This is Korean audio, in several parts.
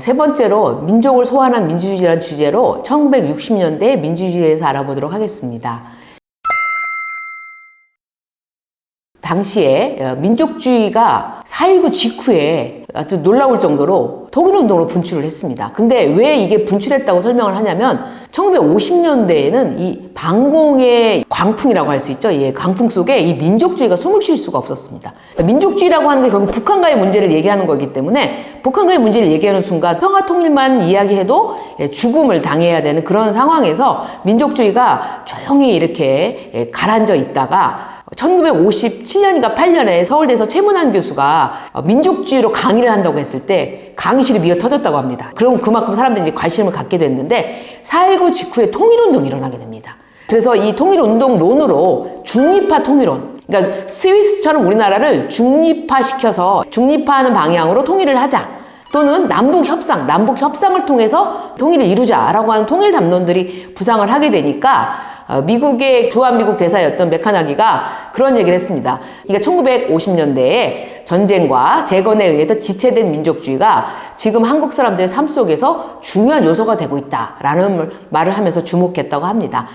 세 번째로 민족을 소환한 민주주의라는 주제로 1960년대 민주주의에 대해서 알아보도록 하겠습니다. 당시에 민족주의가 4.19 직후에 아주 놀라울 정도로 통일운동으로 분출을 했습니다. 근데 왜 이게 분출했다고 설명을 하냐면 1950년대에는 이 반공의 광풍이라고 할 수 있죠. 이 광풍 속에 이 민족주의가 숨을 쉴 수가 없었습니다. 민족주의라고 하는 게 결국 북한과의 문제를 얘기하는 거기 때문에 북한과의 문제를 얘기하는 순간 평화통일만 이야기해도 죽음을 당해야 되는 그런 상황에서 민족주의가 조용히 이렇게 가라앉아 있다가 1957년인가 8년에 서울대에서 최문환 교수가 민족주의로 강의를 한다고 했을 때 강의실이 미어 터졌다고 합니다. 그럼 그만큼 사람들이 이제 관심을 갖게 됐는데 4.19 직후에 통일운동이 일어나게 됩니다. 그래서 이 통일운동론으로 중립화 통일론, 그러니까 스위스처럼 우리나라를 중립화시켜서 중립화하는 방향으로 통일을 하자, 또는 남북협상을 통해서 통일을 이루자라고 하는 통일 담론들이 부상을 하게 되니까 미국의 주한미국 대사였던 메카나기가 그런 얘기를 했습니다. 그러니까 1950년대에 전쟁과 재건에 의해서 지체된 민족주의가 지금 한국 사람들의 삶 속에서 중요한 요소가 되고 있다라는 말을 하면서 주목했다고 합니다.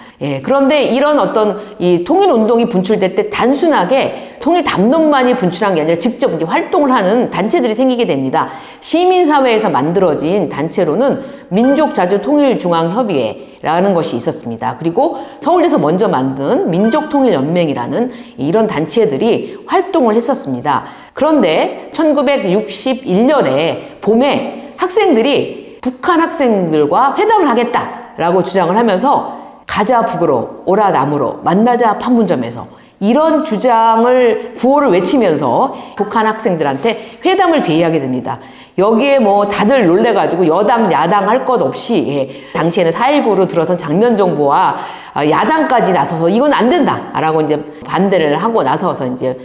그런데 이런 어떤 이 통일운동이 분출될 때 단순하게 통일 담론만이 분출한 게 아니라 직접 이제 활동을 하는 단체들이 생기게 됩니다. 시민사회에서 만들어진 단체로는 민족자주통일중앙협의회라는 것이 있었습니다. 그리고 서울에서 먼저 만든 민족통일연맹이라는 이런 단체들이 활동을 했었습니다. 그런데 1961년에 봄에 학생들이 북한 학생들과 회담을 하겠다라고 주장을 하면서 가자 북으로 오라 남으로 만나자 판문점에서 이런 주장을 구호를 외치면서 북한 학생들한테 회담을 제의하게 됩니다. 여기에 뭐 다들 놀래가지고 여당 야당 할 것 없이 당시에는 4.19로 들어선 장면 정부와 야당까지 나서서 이건 안 된다라고 이제 반대를 하고 나서서 이제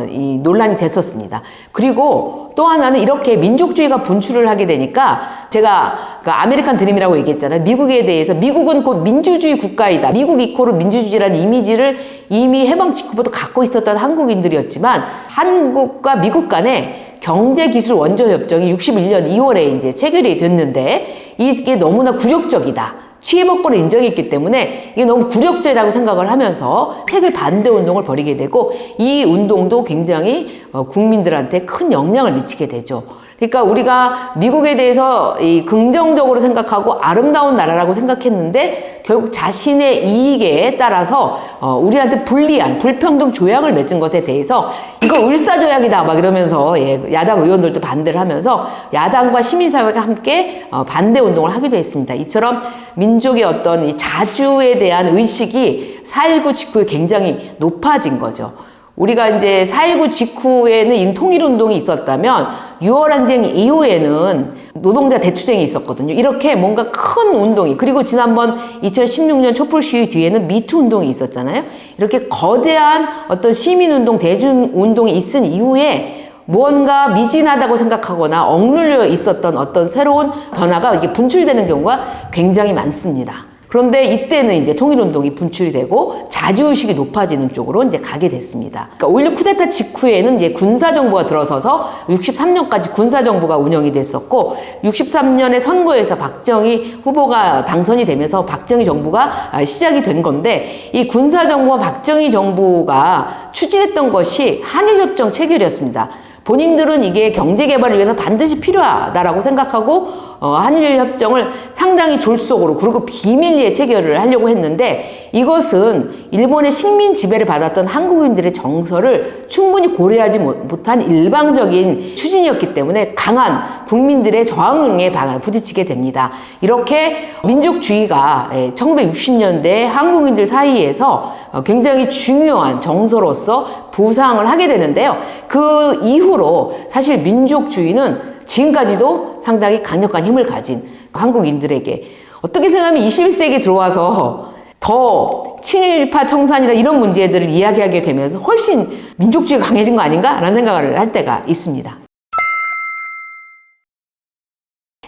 이 논란이 됐었습니다. 그리고 또 하나는 이렇게 민족주의가 분출을 하게 되니까 제가 그 아메리칸 드림이라고 얘기했잖아요. 미국에 대해서 미국은 곧 민주주의 국가이다. 미국 이코르 민주주의라는 이미지를 이미 해방 직후부터 갖고 있었던 한국인들이었지만 한국과 미국 간에 경제기술 원조협정이 61년 2월에 이제 체결이 됐는데 이게 너무나 굴욕적이다. 취해먹고는 인정했기 때문에 이게 너무 굴욕적이라고 생각을 하면서 책을 반대 운동을 벌이게 되고 이 운동도 굉장히 국민들한테 큰 영향을 미치게 되죠. 그러니까 우리가 미국에 대해서 이 긍정적으로 생각하고 아름다운 나라라고 생각했는데 결국 자신의 이익에 따라서 우리한테 불리한 불평등 조약을 맺은 것에 대해서 이거 을사조약이다 막 이러면서 야당 의원들도 반대를 하면서 야당과 시민사회가 함께 반대 운동을 하기도 했습니다. 이처럼 민족의 어떤 이 자주에 대한 의식이 4.19 직후에 굉장히 높아진 거죠. 우리가 이제 4.19 직후에는 이 통일운동이 있었다면 6.25항쟁 이후에는 노동자 대투쟁이 있었거든요. 이렇게 뭔가 큰 운동이, 그리고 지난번 2016년 촛불 시위 뒤에는 미투 운동이 있었잖아요. 이렇게 거대한 어떤 시민운동, 대중운동이 있은 이후에 무언가 미진하다고 생각하거나 억눌려 있었던 어떤 새로운 변화가 이게 분출되는 경우가 굉장히 많습니다. 그런데 이때는 이제 통일운동이 분출이 되고 자주의식이 높아지는 쪽으로 이제 가게 됐습니다. 그러니까 5.16 쿠데타 직후에는 이제 군사정부가 들어서서 63년까지 군사정부가 운영이 됐었고 63년에 선거에서 박정희 후보가 당선이 되면서 박정희 정부가 시작이 된 건데 이 군사정부와 박정희 정부가 추진했던 것이 한일협정 체결이었습니다. 본인들은 이게 경제개발을 위해서 반드시 필요하다라고 생각하고 한일협정을 상당히 졸속으로 그리고 비밀리에 체결을 하려고 했는데 이것은 일본의 식민 지배를 받았던 한국인들의 정서를 충분히 고려하지 못한 일방적인 추진이었기 때문에 강한 국민들의 저항에 부딪히게 됩니다. 이렇게 민족주의가 1960년대 한국인들 사이에서 굉장히 중요한 정서로서 부상을 하게 되는데요. 그 이후로 사실 민족주의는 지금까지도 상당히 강력한 힘을 가진 한국인들에게 어떻게 생각하면 21세기에 들어와서 더 친일파 청산이나 이런 문제들을 이야기하게 되면서 훨씬 민족주의가 강해진 거 아닌가? 라는 생각을 할 때가 있습니다.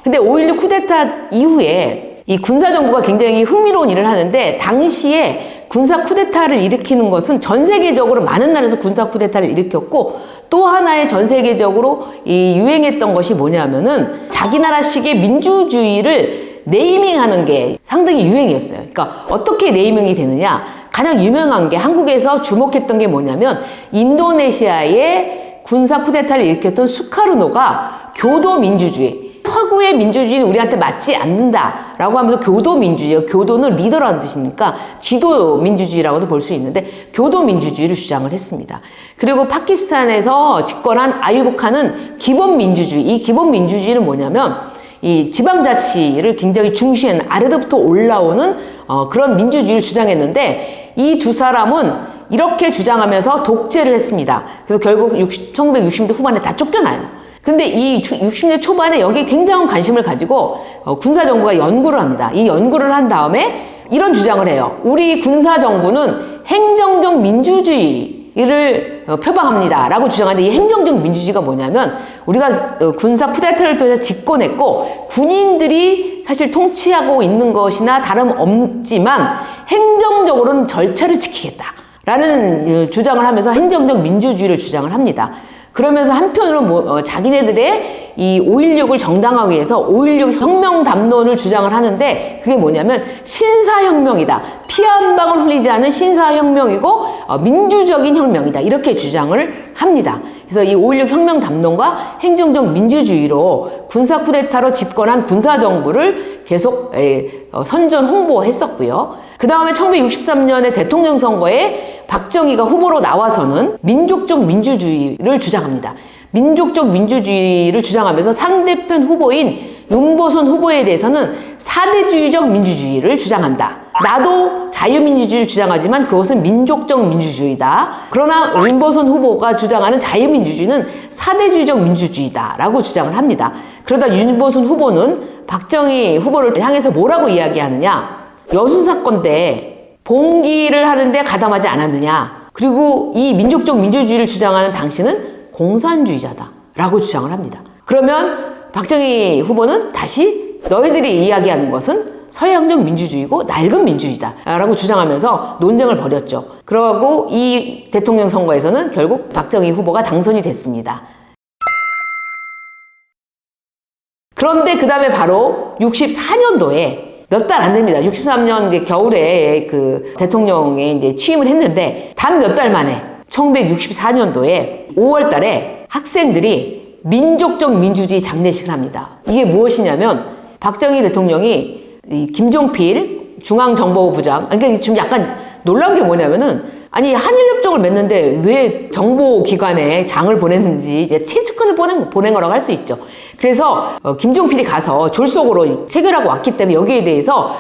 근데 5.16 쿠데타 이후에 이 군사정부가 굉장히 흥미로운 일을 하는데 당시에 군사 쿠데타를 일으키는 것은 전 세계적으로 많은 나라에서 군사 쿠데타를 일으켰고 또 하나의 전 세계적으로 유행했던 것이 뭐냐면은 자기 나라식의 민주주의를 네이밍하는 게 상당히 유행이었어요. 그러니까 어떻게 네이밍이 되느냐? 가장 유명한 게 한국에서 주목했던 게 뭐냐면 인도네시아의 군사 쿠데타를 일으켰던 수카르노가 교도민주주의, 서구의 민주주의는 우리한테 맞지 않는다라고 하면서 교도민주주의예요. 교도는 리더라는 뜻이니까 지도민주주의라고도 볼 수 있는데 교도민주주의를 주장을 했습니다. 그리고 파키스탄에서 집권한 아유브칸은 기본민주주의, 이 기본민주주의는 뭐냐면 이 지방자치를 굉장히 중시한 아래로부터 올라오는 그런 민주주의를 주장했는데 이 두 사람은 이렇게 주장하면서 독재를 했습니다. 그래서 결국 1960년대 후반에 다 쫓겨나요. 근데 이 60년 초반에 여기에 굉장한 관심을 가지고 군사정부가 연구를 합니다. 이 연구를 한 다음에 이런 주장을 해요. 우리 군사정부는 행정적 민주주의를 표방합니다 라고 주장하는데 이 행정적 민주주의가 뭐냐면 우리가 군사 쿠데타를 통해서 집권했고 군인들이 사실 통치하고 있는 것이나 다름없지만 행정적으로는 절차를 지키겠다 라는 주장을 하면서 행정적 민주주의를 주장을 합니다. 그러면서 한편으로 자기네들의 이 5.16을 정당화하기 위해서 5.16 혁명 담론을 주장을 하는데 그게 뭐냐면 신사혁명이다. 피 한 방울 흘리지 않은 신사혁명이고 민주적인 혁명이다. 이렇게 주장을 합니다. 그래서 이 5.16 혁명 담론과 행정적 민주주의로 군사 쿠데타로 집권한 군사정부를 계속 선전 홍보했었고요. 그 다음에 1963년에 대통령 선거에 박정희가 후보로 나와서는 민족적 민주주의를 주장합니다. 민족적 민주주의를 주장하면서 상대편 후보인 윤보선 후보에 대해서는 사대주의적 민주주의를 주장한다. 나도 자유민주주의를 주장하지만 그것은 민족적 민주주의다. 그러나 윤보선 후보가 주장하는 자유민주주의는 사대주의적 민주주의다 라고 주장을 합니다. 그러다 윤보선 후보는 박정희 후보를 향해서 뭐라고 이야기하느냐. 여수사건 때 봉기를 하는데 가담하지 않았느냐. 그리고 이 민족적 민주주의를 주장하는 당신은 공산주의자다 라고 주장을 합니다. 그러면 박정희 후보는 다시 너희들이 이야기하는 것은 서양적 민주주의고 낡은 민주주의다 라고 주장하면서 논쟁을 벌였죠. 그러고 이 대통령 선거에서는 결국 박정희 후보가 당선이 됐습니다. 그런데 그 다음에 바로 64년도에 몇 달 안 됩니다. 63년 이제 겨울에 그 대통령에 이제 취임을 했는데 단 몇 달 만에 1964년도에 5월 달에 학생들이 민족적 민주주의 장례식을 합니다. 이게 무엇이냐면 박정희 대통령이 이 김종필 중앙정보부장, 그러니까 지금 약간 놀라운 게 뭐냐면은 아니 한일협정을 맺는데 왜 정보기관에 장을 보냈는지 이제 체크권을 보낸 거라고 할 수 있죠. 그래서 김종필이 가서 졸속으로 체결하고 왔기 때문에 여기에 대해서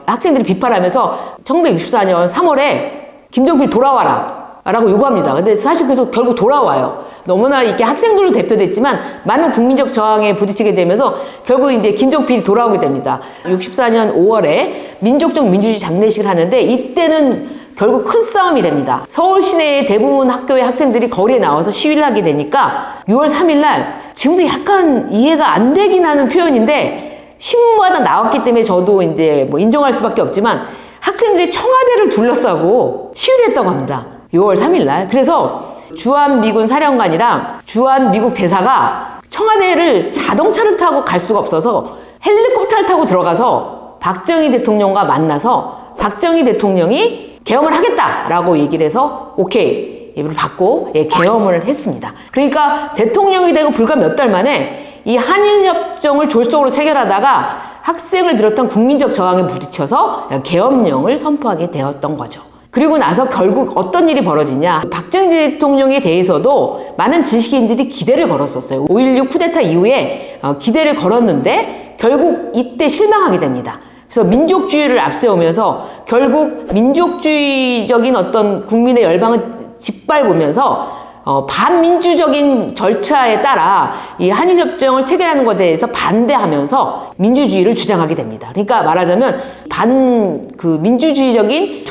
학생들이 비판하면서 1964년 3월에 김종필 돌아와라 라고 요구합니다. 근데 사실 그래서 결국 돌아와요. 너무나 이렇게 학생들로 대표됐지만 많은 국민적 저항에 부딪히게 되면서 결국 이제 김종필이 돌아오게 됩니다. 64년 5월에 민족적 민주주의 장례식을 하는데 이때는 결국 큰 싸움이 됩니다. 서울 시내의 대부분 학교의 학생들이 거리에 나와서 시위를 하게 되니까 6월 3일 날 지금도 약간 이해가 안 되긴 하는 표현인데 신문마다 나왔기 때문에 저도 이제 뭐 인정할 수밖에 없지만 학생들이 청와대를 둘러싸고 시위를 했다고 합니다. 6월 3일 날. 그래서 주한미군 사령관이랑 주한미국 대사가 청와대를 자동차를 타고 갈 수가 없어서 헬리콥터를 타고 들어가서 박정희 대통령과 만나서 박정희 대통령이 계엄을 하겠다라고 얘기를 해서 오케이 예를 받고 계엄을 했습니다. 그러니까 대통령이 되고 불과 몇 달 만에 이 한일협정을 졸속으로 체결하다가 학생을 비롯한 국민적 저항에 부딪혀서 계엄령을 선포하게 되었던 거죠. 그리고 나서 결국 어떤 일이 벌어지냐. 박정희 대통령에 대해서도 많은 지식인들이 기대를 걸었었어요. 5.16 쿠데타 이후에 기대를 걸었는데 결국 이때 실망하게 됩니다. 그래서 민족주의를 앞세우면서 결국 민족주의적인 어떤 국민의 열망을 짓밟으면서 반민주적인 절차에 따라 이 한일협정을 체결하는 것에 대해서 반대하면서 민주주의를 주장하게 됩니다. 그러니까 말하자면 민주주의적인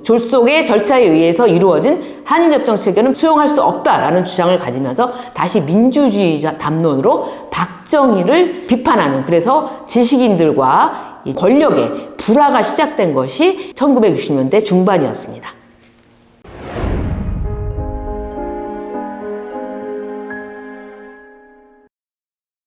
졸속의 절차에 의해서 이루어진 한일협정 체결은 수용할 수 없다라는 주장을 가지면서 다시 민주주의자 담론으로 박정희를 비판하는, 그래서 지식인들과 이 권력의 불화가 시작된 것이 1960년대 중반이었습니다.